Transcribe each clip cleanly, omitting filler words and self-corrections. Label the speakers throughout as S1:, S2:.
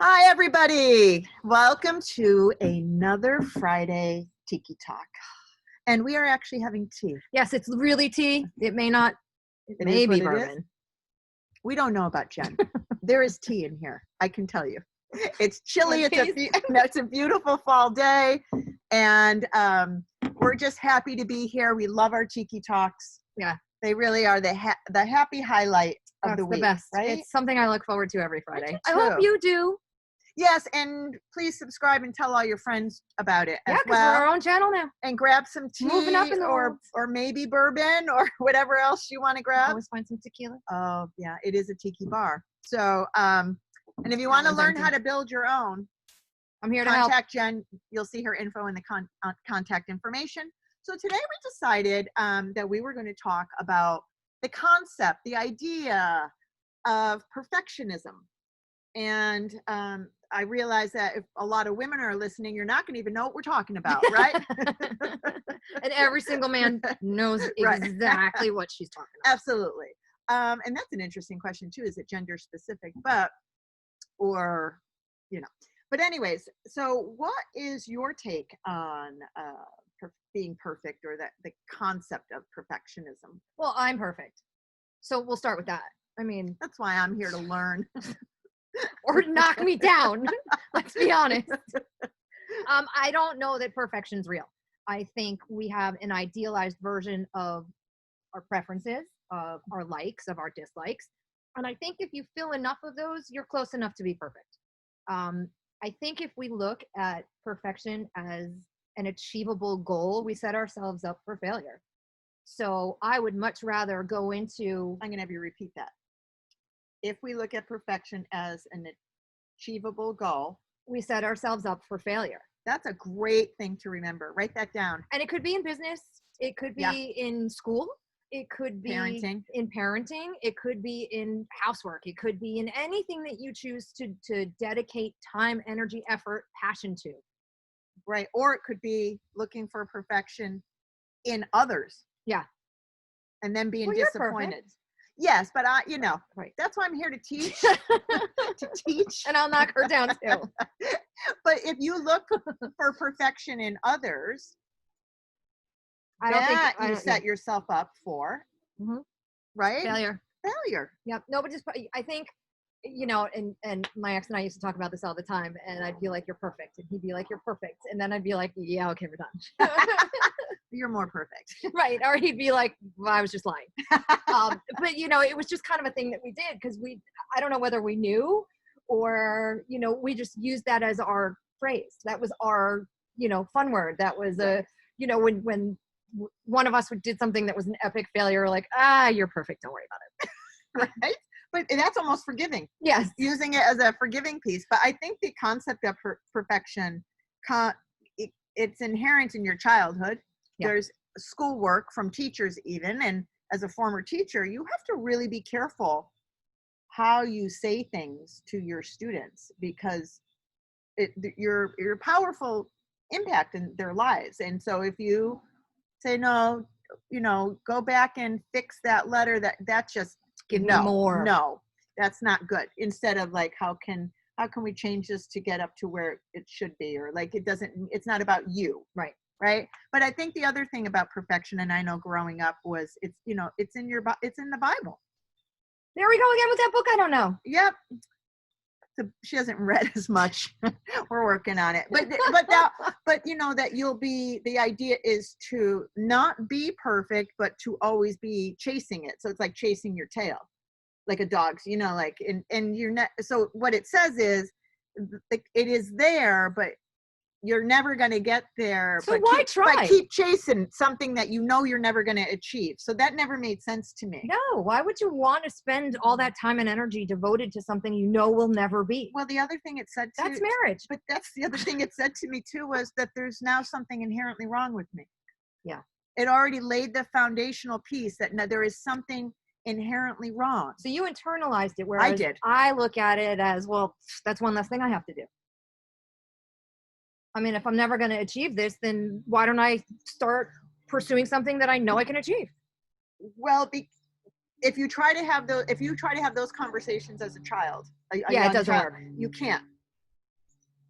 S1: Hi, everybody. Welcome to another Friday Tiki Talk. And we are actually having tea.
S2: Yes, it's really tea. It may not, it may
S1: is
S2: be
S1: what it
S2: bourbon.
S1: is. We don't know about Jen. There is tea in here, I can tell you. It's chilly. It's a beautiful fall day. And we're just happy to be here. We love our Tiki Talks.
S2: Yeah.
S1: They really are the happy highlight of the week.
S2: That's the best.
S1: Right?
S2: It's something I look forward to every Friday. I
S1: too.
S2: hope you do.
S1: Yes, and please subscribe and tell all your friends about it.
S2: Yeah,
S1: as
S2: because
S1: well.
S2: we're our own channel now.
S1: And grab some tea,
S2: Moving up in the world.
S1: or maybe bourbon or whatever else you want to grab.
S2: Always find some tequila.
S1: Oh yeah, it is a Tiki Bar. So, and if you want to learn how to build your own,
S2: I'm here to help.
S1: Contact Jen. You'll see her info in the contact information. So today we decided that we were going to talk about the concept, the idea of perfectionism. And I realize that if a lot of women are listening, you're not going to even know what we're talking about, right?
S2: And every single man knows exactly what she's talking about.
S1: Absolutely. And that's an interesting question too. Is it gender specific? But anyways, so what is your take on being perfect, or the concept of perfectionism?
S2: Well, I'm perfect. So we'll start with that. I mean,
S1: that's why I'm here to learn.
S2: Or knock me down. Let's be honest. I don't know that perfection's real. I think we have an idealized version of our preferences, of our likes, of our dislikes. And I think if you feel enough of those, you're close enough to be perfect. I think if we look at perfection as an achievable goal, we set ourselves up for failure. So I would much rather go into...
S1: I'm going to have you repeat that. If we look at perfection as an achievable goal,
S2: we set ourselves up for failure.
S1: That's a great thing to remember. Write that down.
S2: And it could be in business. It could be in school. It could be in parenting. It could be in housework. It could be in anything that you choose to dedicate time, energy, effort, passion to.
S1: Right. Or it could be looking for perfection in others.
S2: Yeah.
S1: And then being disappointed. Yes, but that's why I'm here to teach. To teach.
S2: And I'll knock her down too.
S1: But if you look for perfection in others, you set yourself up for, right?
S2: Failure.
S1: Yep.
S2: No, but I think, and my ex and I used to talk about this all the time, and I'd be like, you're perfect. And he'd be like, you're perfect. And then I'd be like, yeah, okay, we're done.
S1: You're more perfect.
S2: Right. Or he'd be like, well, I was just lying. But, it was just kind of a thing that we did because I don't know whether we knew or, we just used that as our phrase. That was our, fun word. That was when one of us did something that was an epic failure, we're like, you're perfect. Don't worry about
S1: it. Right. But that's almost forgiving.
S2: Yes.
S1: Using it as a forgiving piece. But I think the concept of perfection, it's inherent in your childhood. Yeah. There's schoolwork from teachers even. And as a former teacher, you have to really be careful how you say things to your students because you're powerful impact in their lives. And so if you say, no, go back and fix that letter, that's just
S2: give me more.
S1: No, that's not good. Instead of like, how can we change this to get up to where it should be? Or like, it's not about you. Right. But I think the other thing about perfection, and I know growing up was it's in the Bible.
S2: There we go again with that book. I don't know.
S1: Yep. She hasn't read as much. We're working on it. But that you'll be, the idea is to not be perfect, but to always be chasing it. So it's like chasing your tail, like a dog's, and you're not. So what it says is it is there, but you're never going to get there.
S2: So why try?
S1: But keep chasing something that you're never going to achieve. So that never made sense to me.
S2: No, why would you want to spend all that time and energy devoted to something will never be?
S1: Well, the other thing it said
S2: that's marriage.
S1: But that's the other thing it said to me too, was that there's now something inherently wrong with me.
S2: Yeah.
S1: It already laid the foundational piece that there is something inherently wrong.
S2: So you internalized it, whereas
S1: I did.
S2: I look at it as, well, that's one less thing I have to do. I mean, if I'm never going to achieve this, then why don't I start pursuing something that I know I can achieve?
S1: Well, if you try to have those conversations as a child,
S2: it doesn't work.
S1: You can't.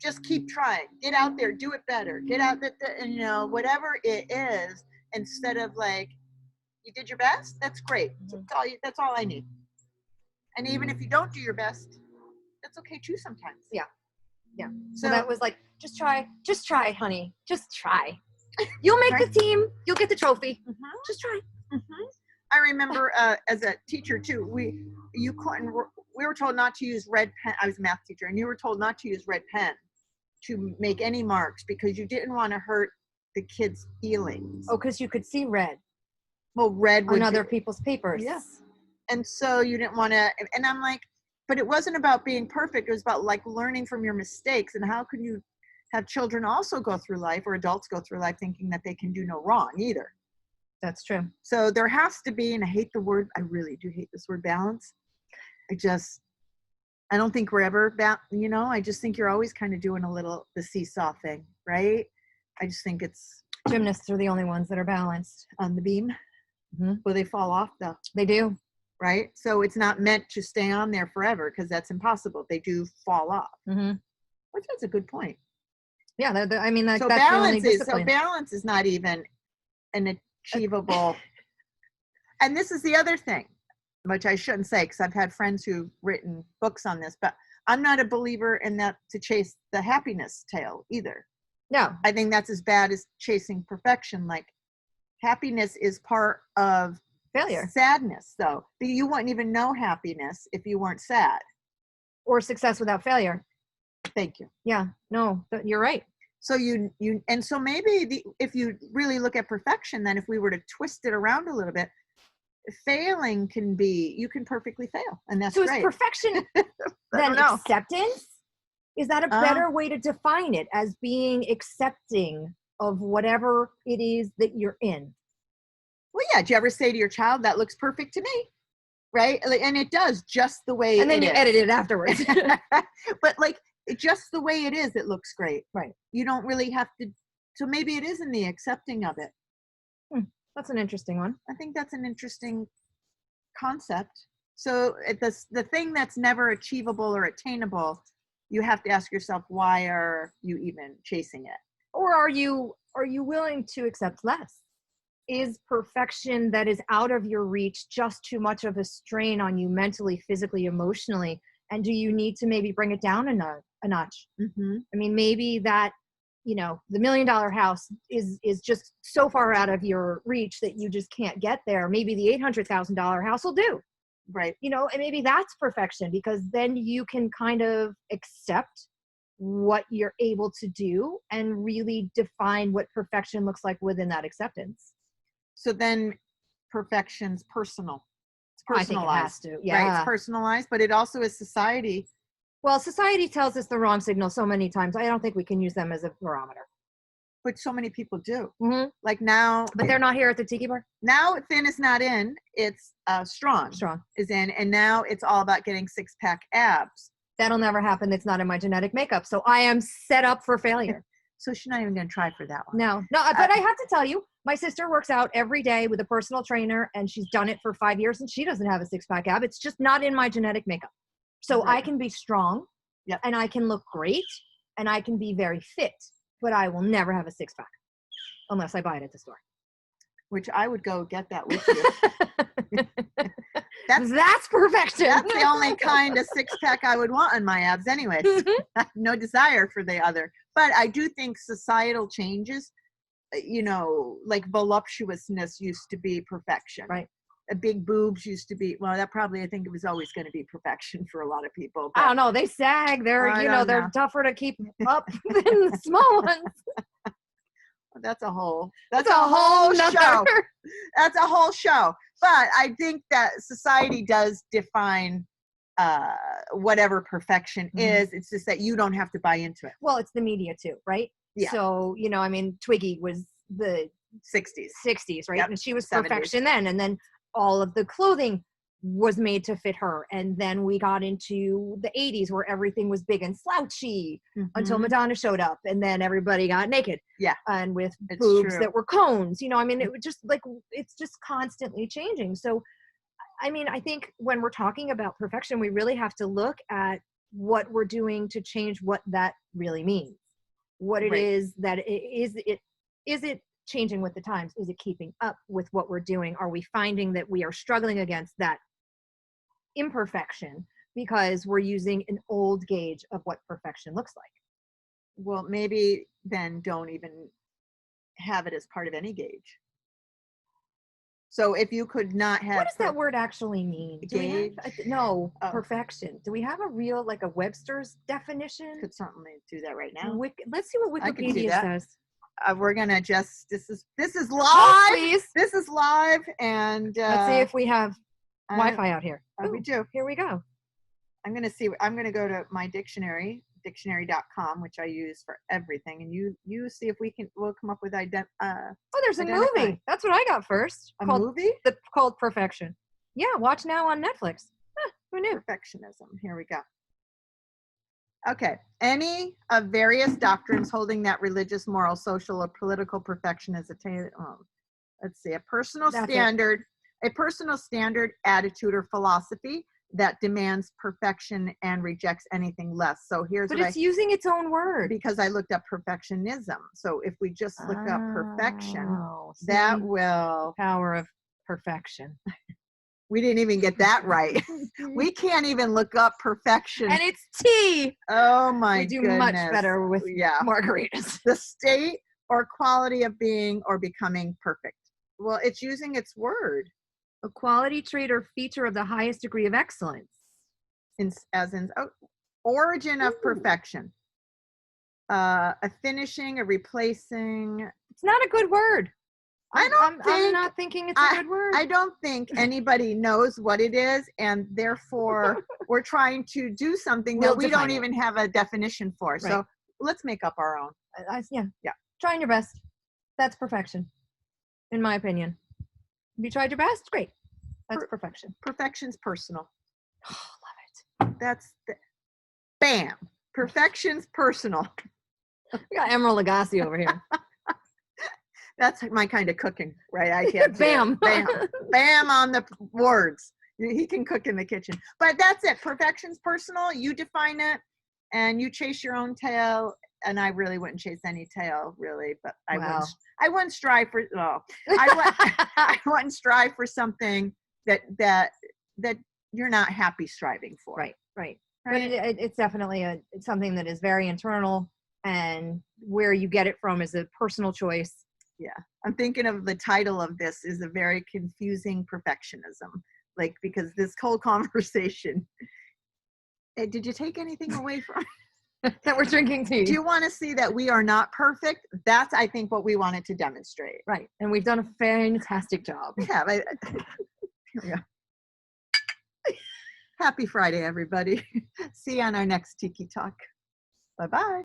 S1: just keep trying. Get out there, do it better. Get out there, and you know, whatever it is, instead of like, you did your best, that's great. That's all I need. And even if you don't do your best, that's okay too sometimes.
S2: Yeah. Yeah.
S1: So
S2: well, that was like, just try, honey. Just try. You'll make the team. You'll get the trophy. Just try.
S1: I remember as a teacher too, we were told not to use red pen. I was a math teacher, and you were told not to use red pen to make any marks because you didn't want to hurt the kids' feelings.
S2: Oh, because you could see red.
S1: Well, red
S2: on other people's papers.
S1: Yes. And so you didn't want to, and I'm like, but it wasn't about being perfect. It was about like learning from your mistakes. And how can you have children also go through life, or adults go through life thinking that they can do no wrong either?
S2: That's true.
S1: So there has to be, and I hate the word, I really do hate this word balance. I don't think we're ever, I just think you're always kind of doing a little, the seesaw thing, right? I just think it's.
S2: Gymnasts are the only ones that are balanced.
S1: On the beam. Well, they fall off though.
S2: They do.
S1: Right? So it's not meant to stay on there forever because that's impossible. They do fall off. Which is a good point.
S2: Yeah, I mean, that's
S1: balance
S2: the only discipline.
S1: So balance is not even an achievable. And this is the other thing, which I shouldn't say because I've had friends who've written books on this, but I'm not a believer in that to chase the happiness tail either.
S2: No.
S1: I think that's as bad as chasing perfection. Like happiness is part of
S2: failure.
S1: Sadness, though. You wouldn't even know happiness if you weren't sad.
S2: Or success without failure.
S1: Thank you.
S2: Yeah, no, you're right.
S1: So and so maybe if you really look at perfection, then if we were to twist it around a little bit, failing can be, you can perfectly fail. And that's great.
S2: So is perfection then acceptance? Is that a better way to define it, as being accepting of whatever it is that you're in?
S1: Well, yeah. Do you ever say to your child, that looks perfect to me? Right? And it does, just the way it is.
S2: And then you edit it afterwards.
S1: But like, just the way it is, it looks great.
S2: Right.
S1: You don't really have to. So maybe it is in the accepting of it.
S2: That's an interesting one.
S1: I think that's an interesting concept. So the thing that's never achievable or attainable, you have to ask yourself, why are you even chasing it?
S2: Or are you willing to accept less? Is perfection that is out of your reach just too much of a strain on you mentally, physically, emotionally? And do you need to maybe bring it down a notch? I mean, maybe that, the $1 million house is just so far out of your reach that you just can't get there. Maybe the $800,000 house will do.
S1: Right.
S2: And maybe that's perfection, because then you can kind of accept what you're able to do and really define what perfection looks like within that acceptance.
S1: So then perfection's personal. It's personalized.
S2: I think it has to. Yeah.
S1: Right? It's personalized, but it also is society.
S2: Well, society tells us the wrong signal so many times. I don't think we can use them as a barometer.
S1: But so many people do. Like now.
S2: But they're not here at the Tiki Bar?
S1: Now thin is not in. It's strong.
S2: Strong
S1: is in. And now it's all about getting six-pack abs.
S2: That'll never happen. It's not in my genetic makeup. So I am set up for failure.
S1: So she's not even going to try for that one.
S2: No, but I have to tell you, my sister works out every day with a personal trainer, and she's done it for 5 years, and she doesn't have a six-pack ab. It's just not in my genetic makeup. So I can be strong, and I can look great, and I can be very fit, but I will never have a six-pack unless I buy it at the store.
S1: Which I would go get that with you.
S2: That's perfection.
S1: That's the only kind of six-pack I would want on my abs anyway. No desire for the other. But I do think societal changes, like voluptuousness used to be perfection.
S2: Right.
S1: Big boobs used to be, I think it was always going to be perfection for a lot of people.
S2: I don't know. They sag. They're, they're tougher to keep up than the small ones.
S1: That's a whole
S2: show.
S1: That's a whole show. But I think that society does define whatever perfection is. It's just that you don't have to buy into it.
S2: Well, it's the media too, right? Yeah. So, Twiggy was the 60s, right? Yep. And she was 70s. Perfection then. And then all of the clothing was made to fit her. And then we got into the 80s where everything was big and slouchy until Madonna showed up, and then everybody got naked. Yeah. And with boobs that were cones, it was just like, it's just constantly changing. So, I think when we're talking about perfection, we really have to look at what we're doing to change what that really means, what it
S1: Right.
S2: is that is it changing with the times? Is it keeping up with what we're doing? Are we finding that we are struggling against that imperfection because we're using an old gauge of what perfection looks like?
S1: Well, maybe then don't even have it as part of any gauge. So if you could not have
S2: What does that word actually mean? Do we have,
S1: Gauge?
S2: no,
S1: Oh.
S2: perfection. Do we have a real, like a Webster's definition?
S1: could certainly do that right now.
S2: Let's see what
S1: I could do
S2: Wikipedia
S1: that.
S2: says.
S1: We're gonna just this is
S2: Oh,
S1: live.
S2: please.
S1: This is live, and
S2: Let's see if we have
S1: I-
S2: Wi-Fi out here.
S1: we
S2: Ooh,
S1: do.
S2: here we go.
S1: I'm gonna see. I'm gonna go to my dictionary, dictionary.com, which I use for everything, and you see if we'll come up with
S2: Oh, there's a
S1: identify.
S2: movie. That's what I got first.
S1: a
S2: called
S1: movie.
S2: called Perfection. Yeah, watch now on Netflix. Huh, who knew?
S1: Perfectionism. Here we go. Okay. Any of various doctrines holding that religious, moral, social, or political perfection is attained. Let's see. A personal
S2: That's it.
S1: standard, attitude, or philosophy that demands perfection and rejects anything less. So here's
S2: But
S1: what
S2: it's using its own word.
S1: because I looked up perfectionism. So if we just look up perfection,
S2: Oh,
S1: that
S2: see?
S1: will.
S2: Power of perfection.
S1: We didn't even get that right. We can't even look up perfection.
S2: And it's tea.
S1: Oh my
S2: We do
S1: goodness.
S2: much better with
S1: Yeah.
S2: margaritas.
S1: The state or quality of being or becoming perfect. Well, it's using its word
S2: A quality trait or feature of the highest degree of excellence.
S1: as in origin of
S2: Ooh.
S1: perfection. A finishing, a replacing.
S2: It's not a good word. I'm not thinking it's a good word.
S1: I don't think anybody knows what it is, and therefore we're trying to do something that
S2: We'll
S1: we don't
S2: define it.
S1: even have a definition for.
S2: Right.
S1: So let's make up our own.
S2: Yeah.
S1: Yeah.
S2: Trying your best. That's perfection, in my opinion. If you tried your best, great. That's perfection.
S1: Perfection's personal.
S2: Oh, love
S1: That's bam. Perfection's personal.
S2: it. We got Emerald Lagasse over here.
S1: That's my kind of cooking, right? I can't do
S2: Bam.
S1: it. Bam. Bam on the words. He can cook in the kitchen. But that's it. Perfection's personal. You define it and you chase your own tail. And I really wouldn't chase any tail, really. But I wouldn't strive for. Oh, I wouldn't strive for something that you're not happy striving for.
S2: Right. But it's definitely it's something that is very internal, and where you get it from is a personal choice.
S1: Yeah. I'm thinking of the title of this is a very confusing perfectionism. Like, because this whole conversation, did you take anything away from
S2: that we're drinking tea?
S1: Do you want to see that we are not perfect? That's, I think, what we wanted to demonstrate.
S2: Right. And we've done a fantastic job.
S1: Yeah. Here we go. Happy Friday, everybody. See you on our next Tiki Talk. Bye-bye.